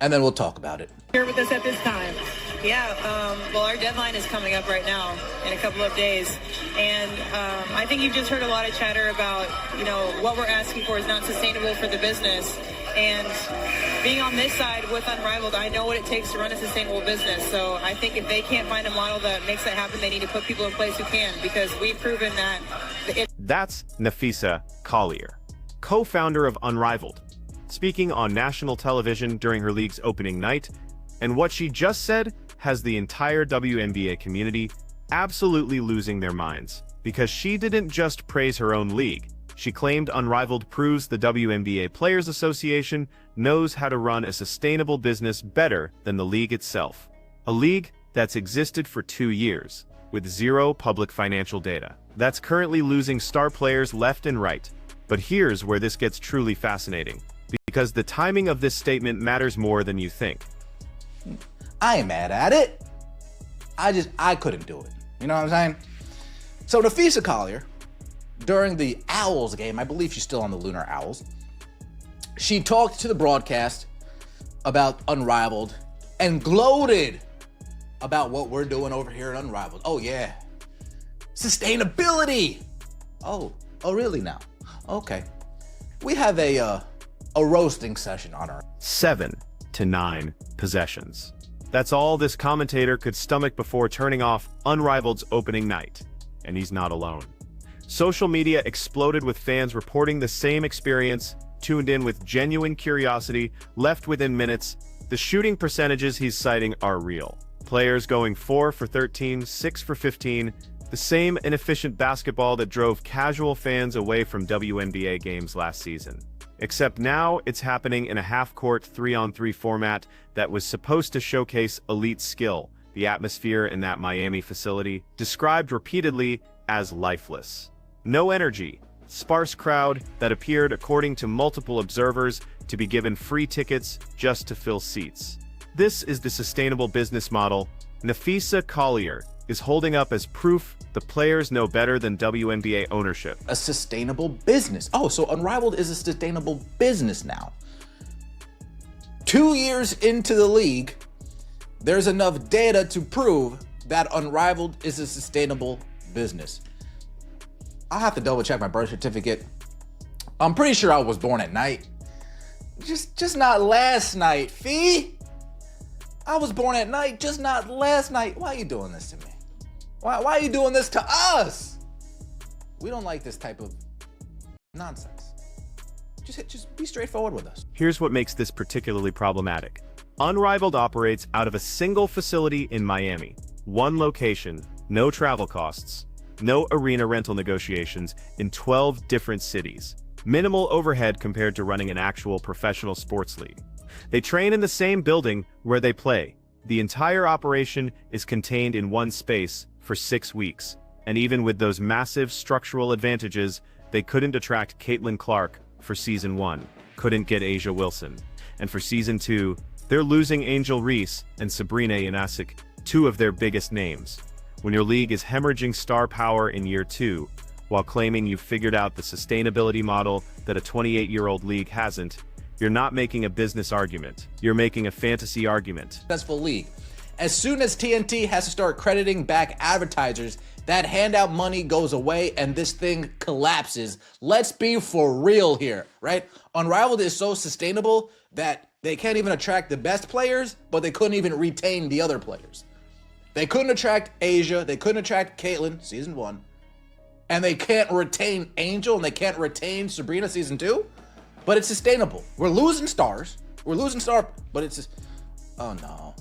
and then we'll talk about it. Here with us at this time. Yeah, well, our deadline is coming up right now in a couple of days. And I think you've just heard a lot of chatter about, what we're asking for is not sustainable for the business. And being on this side with Unrivaled, I know what it takes to run a sustainable business. So I think if they can't find a model that makes that happen, they need to put people in place who can, because we've proven that. That's Napheesa Collier, co-founder of Unrivaled, speaking on national television during her league's opening night. And what she just said has the entire WNBA community absolutely losing their minds, because she didn't just praise her own league. She claimed Unrivaled proves the WNBA Players Association knows how to run a sustainable business better than the league itself. A league that's existed for 2 years, with zero public financial data, that's currently losing star players left and right. But here's where this gets truly fascinating, because the timing of this statement matters more than you think. I ain't mad at it. I couldn't do it. You know what I'm saying? So Napheesa Collier, during the Owls game, I believe she's still on the Lunar Owls, she talked to the broadcast about Unrivaled and gloated about what we're doing over here at Unrivaled. Oh yeah, sustainability. Oh really now? Okay. We have a roasting session on our 7 to 9 possessions. That's all this commentator could stomach before turning off Unrivaled's opening night. And he's not alone. Social media exploded with fans reporting the same experience, tuned in with genuine curiosity, left within minutes. The shooting percentages he's citing are real. Players going 4 for 13, 6 for 15, the same inefficient basketball that drove casual fans away from WNBA games last season. Except now it's happening in a half-court 3-on-3 format that was supposed to showcase elite skill. The atmosphere in that Miami facility, described repeatedly as lifeless. No energy, sparse crowd that appeared, according to multiple observers, to be given free tickets just to fill seats. This is the sustainable business model Napheesa Collier is holding up as proof the players know better than WNBA ownership. A sustainable business. Oh, so Unrivaled is a sustainable business now. 2 years into the league, there's enough data to prove that Unrivaled is a sustainable business. I'll have to double check my birth certificate. I'm pretty sure I was born at night. Just not last night, Fee. I was born at night, just not last night. Why are you doing this to me? Why are you doing this to us? We don't like this type of nonsense. Just be straightforward with us. Here's what makes this particularly problematic. Unrivaled operates out of a single facility in Miami. One location, no travel costs, no arena rental negotiations in 12 different cities. Minimal overhead compared to running an actual professional sports league. They train in the same building where they play. The entire operation is contained in one space for 6 weeks. And even with those massive structural advantages, they couldn't attract Caitlin Clark for Season 1, couldn't get Asia Wilson. And for Season 2, they're losing Angel Reese and Sabrina Ionescu, 2 of their biggest names. When your league is hemorrhaging star power in year 2, while claiming you've figured out the sustainability model that a 28-year-old league hasn't, you're not making a business argument. You're making a fantasy argument. Successful league. As soon as TNT has to start crediting back advertisers, that handout money goes away and this thing collapses. Let's be for real here, right? Unrivaled is so sustainable that they can't even attract the best players, but they couldn't even retain the other players. They couldn't attract Asia, they couldn't attract Caitlin, Season 1, and they can't retain Angel, and they can't retain Sabrina, Season 2, but it's sustainable. We're losing stars, but it's just, oh no.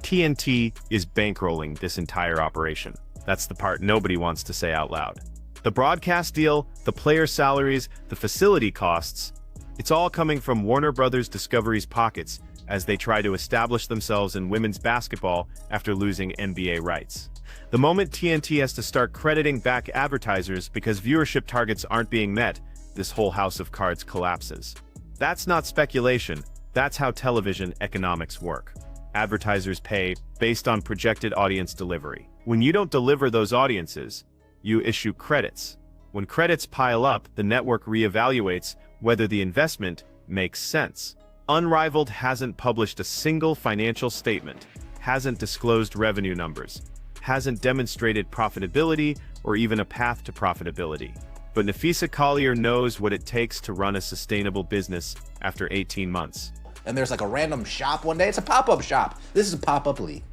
TNT is bankrolling this entire operation. That's the part nobody wants to say out loud. The broadcast deal, the player salaries, the facility costs, it's all coming from Warner Brothers Discovery's pockets as they try to establish themselves in women's basketball after losing NBA rights. The moment TNT has to start crediting back advertisers because viewership targets aren't being met, this whole house of cards collapses. That's not speculation, that's how television economics work. Advertisers pay based on projected audience delivery. When you don't deliver those audiences, you issue credits. When credits pile up, the network reevaluates whether the investment makes sense. Unrivaled hasn't published a single financial statement, hasn't disclosed revenue numbers, hasn't demonstrated profitability or even a path to profitability. But Napheesa Collier knows what it takes to run a sustainable business after 18 months. And there's like a random shop one day. It's a pop-up shop. This is a pop-up league.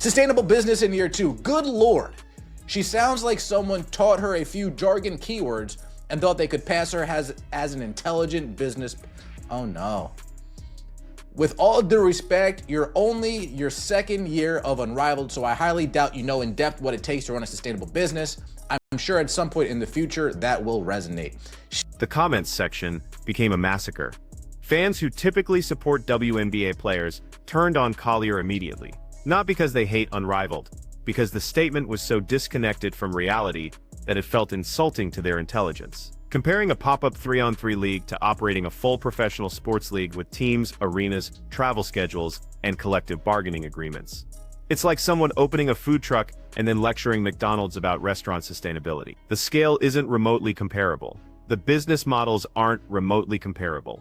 Sustainable business in year 2. Good Lord. She sounds like someone taught her a few jargon keywords and thought they could pass her as an intelligent business. Oh no. With all due respect, you're only your second year of Unrivaled, so I highly doubt you know in depth what it takes to run a sustainable business. I'm sure at some point in the future that will resonate. The comments section became a massacre. Fans who typically support WNBA players turned on Collier immediately. Not because they hate Unrivaled, because the statement was so disconnected from reality that it felt insulting to their intelligence. Comparing a pop-up 3-on-3 league to operating a full professional sports league with teams, arenas, travel schedules, and collective bargaining agreements. It's like someone opening a food truck and then lecturing McDonald's about restaurant sustainability. The scale isn't remotely comparable. The business models aren't remotely comparable.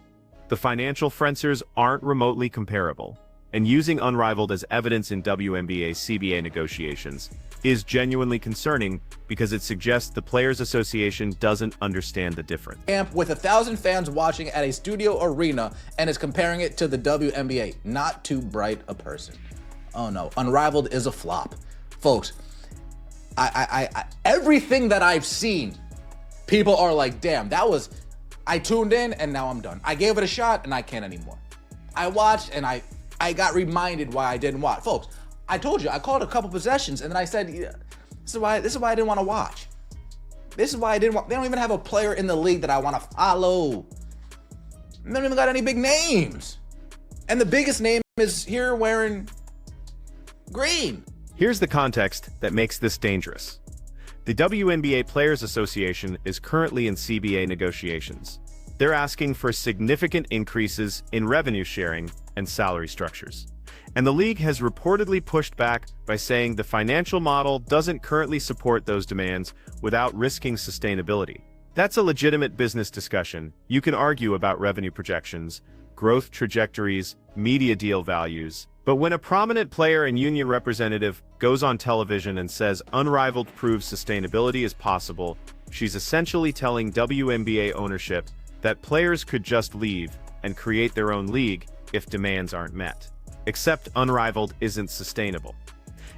The financial frontiers aren't remotely comparable. And using Unrivaled as evidence in WNBA CBA negotiations is genuinely concerning because it suggests the Players Association doesn't understand the difference. Camp with 1,000 fans watching at a studio arena and is comparing it to the WNBA. Not too bright a person. Oh no, Unrivaled is a flop. Folks, everything that I've seen, people are like, damn, I tuned in and now I'm done. I gave it a shot and I can't anymore. I watched and I got reminded why I didn't watch. Folks, I told you, I called a couple possessions and then I said, yeah, this is why I didn't want to watch. This is why I didn't want, they don't even have a player in the league that I want to follow. They don't even got any big names. And the biggest name is here wearing green. Here's the context that makes this dangerous. The WNBA Players Association is currently in CBA negotiations. They're asking for significant increases in revenue sharing and salary structures. And the league has reportedly pushed back by saying the financial model doesn't currently support those demands without risking sustainability. That's a legitimate business discussion. You can argue about revenue projections, growth trajectories, media deal values. But when a prominent player and union representative goes on television and says Unrivaled proves sustainability is possible, she's essentially telling WNBA ownership that players could just leave and create their own league if demands aren't met. Except Unrivaled isn't sustainable.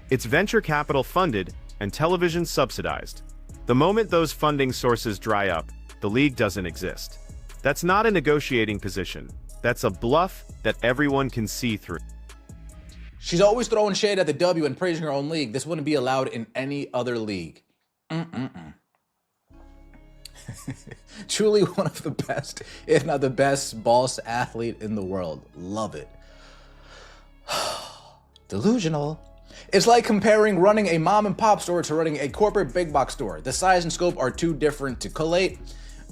It's venture capital funded and television subsidized. The moment those funding sources dry up, the league doesn't exist. That's not a negotiating position. That's a bluff that everyone can see through. She's always throwing shade at the W and praising her own league. This wouldn't be allowed in any other league. Truly one of the best, if not the best, boss athlete in the world. Love it. Delusional. It's like comparing running a mom and pop store to running a corporate big box store. The size and scope are too different to collate.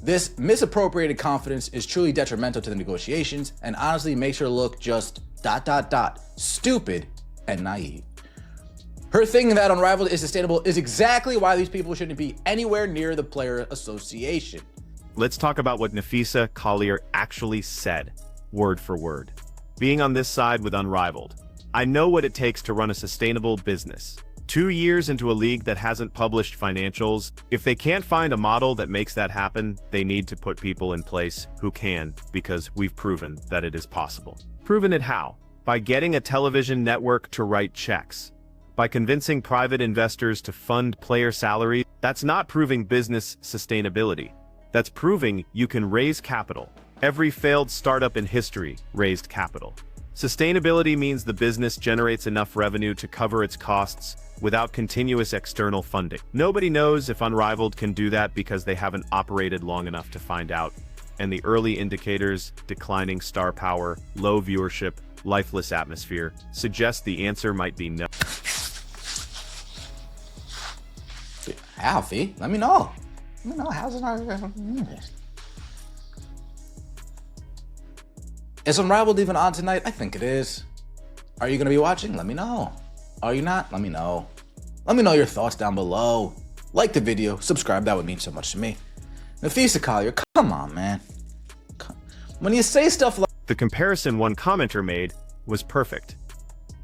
This misappropriated confidence is truly detrimental to the negotiations and honestly makes her look just ... stupid and naive. Her thing that Unrivaled is sustainable is exactly why these people shouldn't be anywhere near the Player Association. Let's talk about what Napheesa Collier actually said, word for word. Being on this side with Unrivaled, I know what it takes to run a sustainable business. 2 years into a league that hasn't published financials, if they can't find a model that makes that happen, they need to put people in place who can, because we've proven that it is possible. Proven it how? By getting a television network to write checks. By convincing private investors to fund player salaries. That's not proving business sustainability. That's proving you can raise capital. Every failed startup in history raised capital. Sustainability means the business generates enough revenue to cover its costs without continuous external funding. Nobody knows if Unrivaled can do that because they haven't operated long enough to find out. And the early indicators, declining star power, low viewership, lifeless atmosphere, suggest the answer might be no. Alfie, let me know. Let me know, how's it not... Is Unrivaled even on tonight? I think it is. Are you gonna be watching? Let me know. Are you not? Let me know. Let me know your thoughts down below. Like the video, subscribe, that would mean so much to me. Napheesa Collier, come on, man. When you say stuff like The comparison one commenter made was perfect.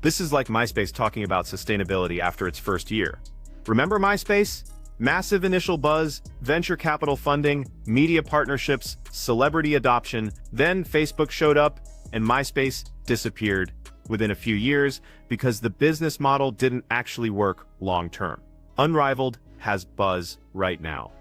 This is like MySpace talking about sustainability after its first year. Remember MySpace? Massive initial buzz, venture capital funding, media partnerships, celebrity adoption. Then Facebook showed up and MySpace disappeared within a few years because the business model didn't actually work long term. Unrivaled has buzz right now.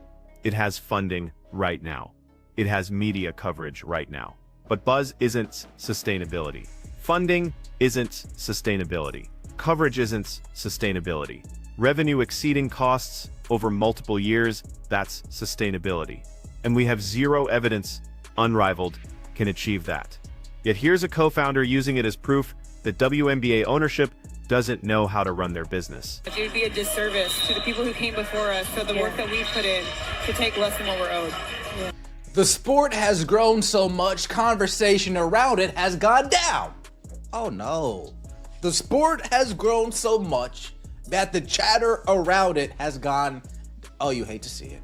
It has funding right now. It has media coverage right now. But buzz isn't sustainability. Funding isn't sustainability. Coverage isn't sustainability. Revenue exceeding costs over multiple years, that's sustainability. And we have zero evidence Unrivaled can achieve that. Yet here's a co-founder using it as proof that WNBA ownership doesn't know how to run their business. It would be a disservice to the people who came before us, so the work that we put in to take less than what we're owed. Yeah. The sport has grown so much, conversation around it has gone down. Oh no. The sport has grown so much that the chatter around it has gone, oh, you hate to see it.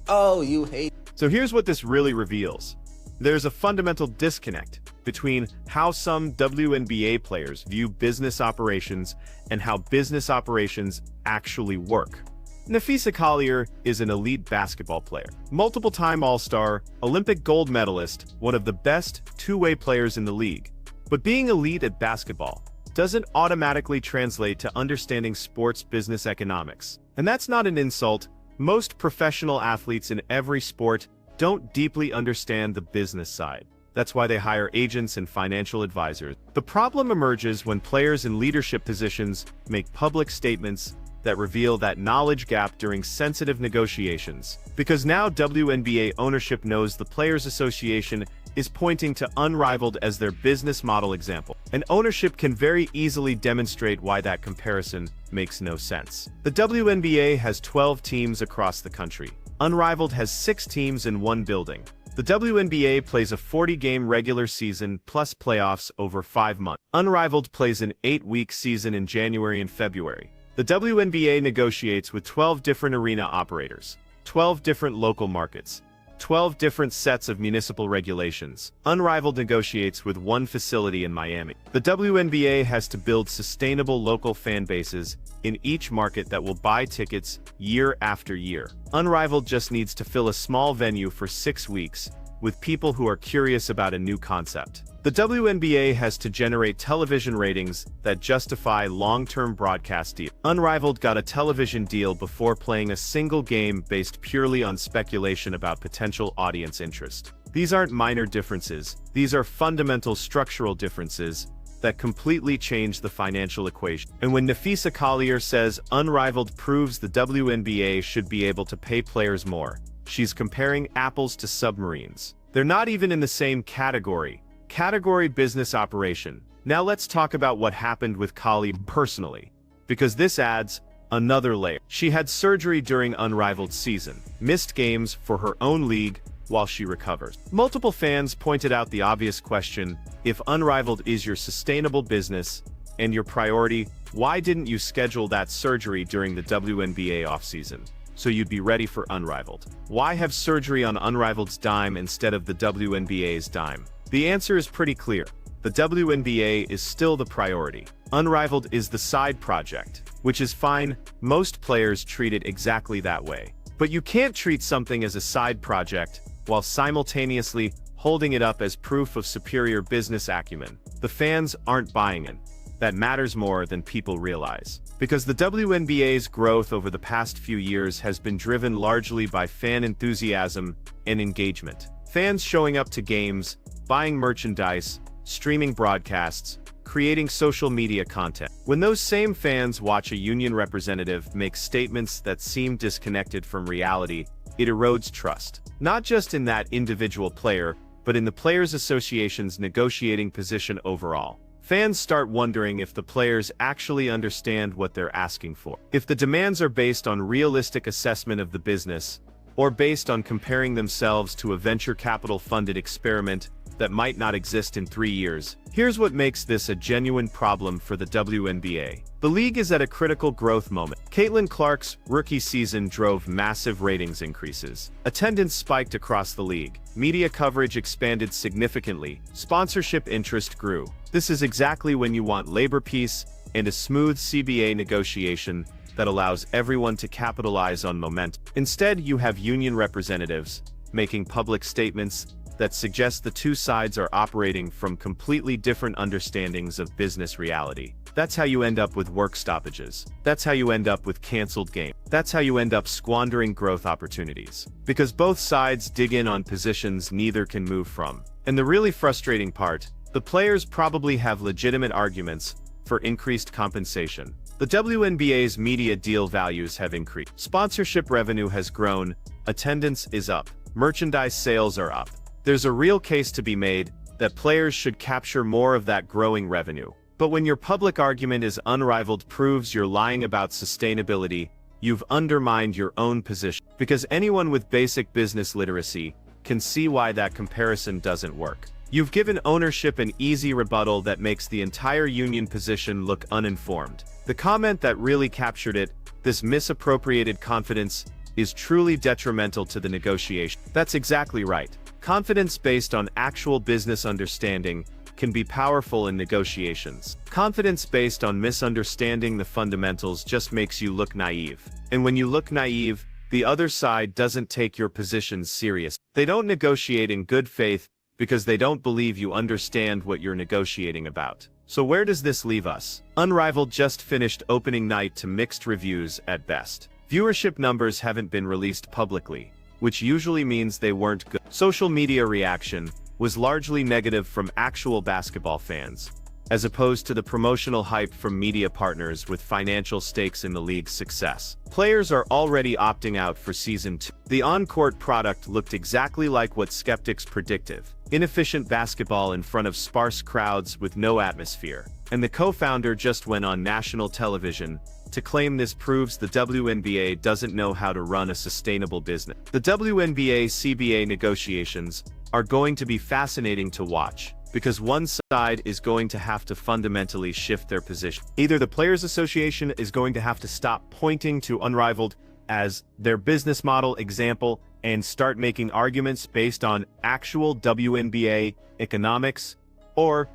Oh, you hate. So here's what this really reveals. There's a fundamental disconnect between how some WNBA players view business operations and how business operations actually work. Napheesa Collier is an elite basketball player, multiple-time All-Star, Olympic gold medalist, one of the best two-way players in the league. But being elite at basketball doesn't automatically translate to understanding sports business economics. And that's not an insult. Most professional athletes in every sport don't deeply understand the business side. That's why they hire agents and financial advisors. The problem emerges when players in leadership positions make public statements that reveal that knowledge gap during sensitive negotiations. Because now WNBA ownership knows the Players Association is pointing to Unrivaled as their business model example. And ownership can very easily demonstrate why that comparison makes no sense. The WNBA has 12 teams across the country. Unrivaled has 6 teams in one building. The WNBA plays a 40-game regular season plus playoffs over 5 months. Unrivaled plays an 8-week season in January and February. The WNBA negotiates with 12 different arena operators, 12 different local markets, 12 different sets of municipal regulations. Unrivaled negotiates with one facility in Miami. The WNBA has to build sustainable local fan bases in each market that will buy tickets year after year. Unrivaled just needs to fill a small venue for 6 weeks with people who are curious about a new concept. The WNBA has to generate television ratings that justify long-term broadcast deals. Unrivaled got a television deal before playing a single game based purely on speculation about potential audience interest. These aren't minor differences, these are fundamental structural differences that completely change the financial equation. And when Napheesa Collier says Unrivaled proves the WNBA should be able to pay players more, she's comparing apples to submarines. They're not even in the same category. Category business operation. Now let's talk about what happened with Collier personally, because this adds another layer. She had surgery during Unrivaled season, missed games for her own league while she recovers. Multiple fans pointed out the obvious question: if Unrivaled is your sustainable business and your priority, why didn't you schedule that surgery during the WNBA offseason so you'd be ready for Unrivaled? Why have surgery on Unrivaled's dime instead of the WNBA's dime? The answer is pretty clear. The WNBA is still the priority. Unrivaled is the side project, which is fine. Most players treat it exactly that way. But you can't treat something as a side project while simultaneously holding it up as proof of superior business acumen. The fans aren't buying it. That matters more than people realize. Because the WNBA's growth over the past few years has been driven largely by fan enthusiasm and engagement. Fans showing up to games, buying merchandise, streaming broadcasts, creating social media content. When those same fans watch a union representative make statements that seem disconnected from reality, it erodes trust. Not just in that individual player, but in the Players Association's negotiating position overall. Fans start wondering if the players actually understand what they're asking for. If the demands are based on realistic assessment of the business, or based on comparing themselves to a venture capital funded experiment that might not exist in 3 years. Here's what makes this a genuine problem for the WNBA. The league is at a critical growth moment. Caitlin Clark's rookie season drove massive ratings increases. Attendance spiked across the league. Media coverage expanded significantly. Sponsorship interest grew. This is exactly when you want labor peace and a smooth CBA negotiation that allows everyone to capitalize on momentum. Instead, you have union representatives making public statements that suggest the two sides are operating from completely different understandings of business reality. That's how you end up with work stoppages. That's how you end up with canceled games. That's how you end up squandering growth opportunities. Because both sides dig in on positions neither can move from. And the really frustrating part, the players probably have legitimate arguments for increased compensation. The WNBA's media deal values have increased. Sponsorship revenue has grown. Attendance is up. Merchandise sales are up. There's a real case to be made that players should capture more of that growing revenue. But when your public argument is Unrivaled proves you're lying about sustainability, you've undermined your own position. Because anyone with basic business literacy can see why that comparison doesn't work. You've given ownership an easy rebuttal that makes the entire union position look uninformed. The comment that really captured it, this misappropriated confidence, is truly detrimental to the negotiation. That's exactly right. Confidence based on actual business understanding can be powerful in negotiations. Confidence based on misunderstanding the fundamentals just makes you look naive. And when you look naive, the other side doesn't take your positions serious. They don't negotiate in good faith because they don't believe you understand what you're negotiating about. So where does this leave us? Unrivaled just finished opening night to mixed reviews at best. Viewership numbers haven't been released publicly, which usually means they weren't good. Social media reaction was largely negative from actual basketball fans, as opposed to the promotional hype from media partners with financial stakes in the league's success. Players are already opting out for Season 2. The on-court product looked exactly like what skeptics predicted: inefficient basketball in front of sparse crowds with no atmosphere. And the co-founder just went on national television to claim this proves the WNBA doesn't know how to run a sustainable business. The WNBA-CBA negotiations are going to be fascinating to watch, because one side is going to have to fundamentally shift their position. Either the Players Association is going to have to stop pointing to Unrivaled as their business model example and start making arguments based on actual WNBA economics, or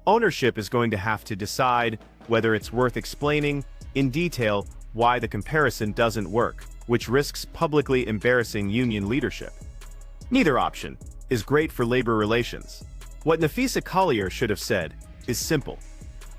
ownership is going to have to decide whether it's worth explaining in detail why the comparison doesn't work, which risks publicly embarrassing union leadership. Neither option is great for labor relations. What Napheesa Collier should have said is simple.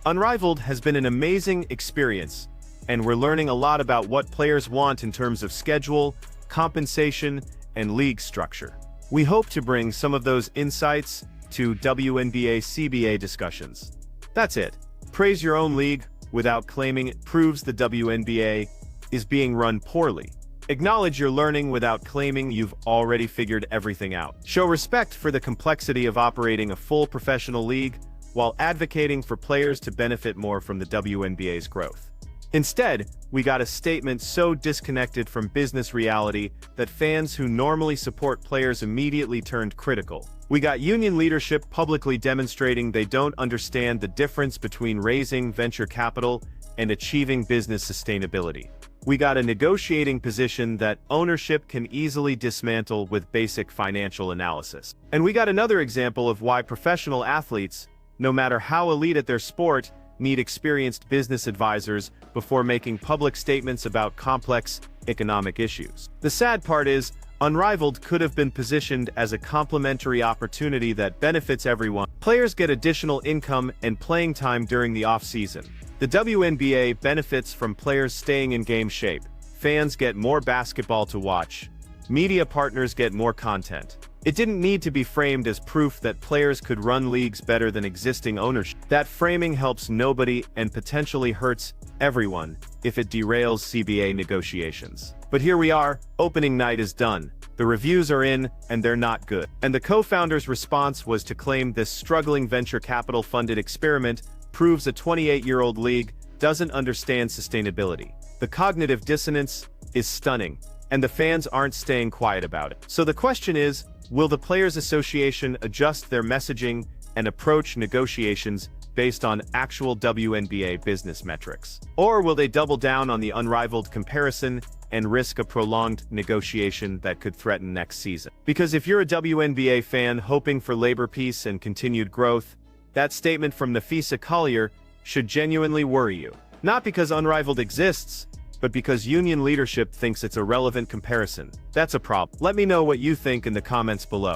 Unrivaled has been an amazing experience, and we're learning a lot about what players want in terms of schedule, compensation, and league structure. We hope to bring some of those insights to WNBA-CBA discussions. That's it. Praise your own league without claiming it proves the WNBA is being run poorly. Acknowledge your learning without claiming you've already figured everything out. Show respect for the complexity of operating a full professional league while advocating for players to benefit more from the WNBA's growth. Instead, we got a statement so disconnected from business reality that fans who normally support players immediately turned critical. We got union leadership publicly demonstrating they don't understand the difference between raising venture capital and achieving business sustainability. We got a negotiating position that ownership can easily dismantle with basic financial analysis. And we got another example of why professional athletes, no matter how elite at their sport, need experienced business advisors before making public statements about complex economic issues. The sad part is, Unrivaled could have been positioned as a complementary opportunity that benefits everyone. Players get additional income and playing time during the off-season. The WNBA benefits from players staying in game shape. Fans get more basketball to watch. Media partners get more content. It didn't need to be framed as proof that players could run leagues better than existing ownership. That framing helps nobody and potentially hurts everyone if it derails CBA negotiations. But here we are, opening night is done. The reviews are in, and they're not good. And the co-founder's response was to claim this struggling venture capital-funded experiment proves a 28-year-old league doesn't understand sustainability. The cognitive dissonance is stunning, and the fans aren't staying quiet about it. So the question is, Will the Players Association adjust their messaging and approach negotiations based on actual WNBA business metrics? Or will they double down on the unrivaled comparison and risk a prolonged negotiation that could threaten next season? Because if you're a WNBA fan hoping for labor peace and continued growth, that statement from Napheesa Collier should genuinely worry you. Not because Unrivaled exists, but because union leadership thinks it's a relevant comparison. That's a problem. Let me know what you think in the comments below.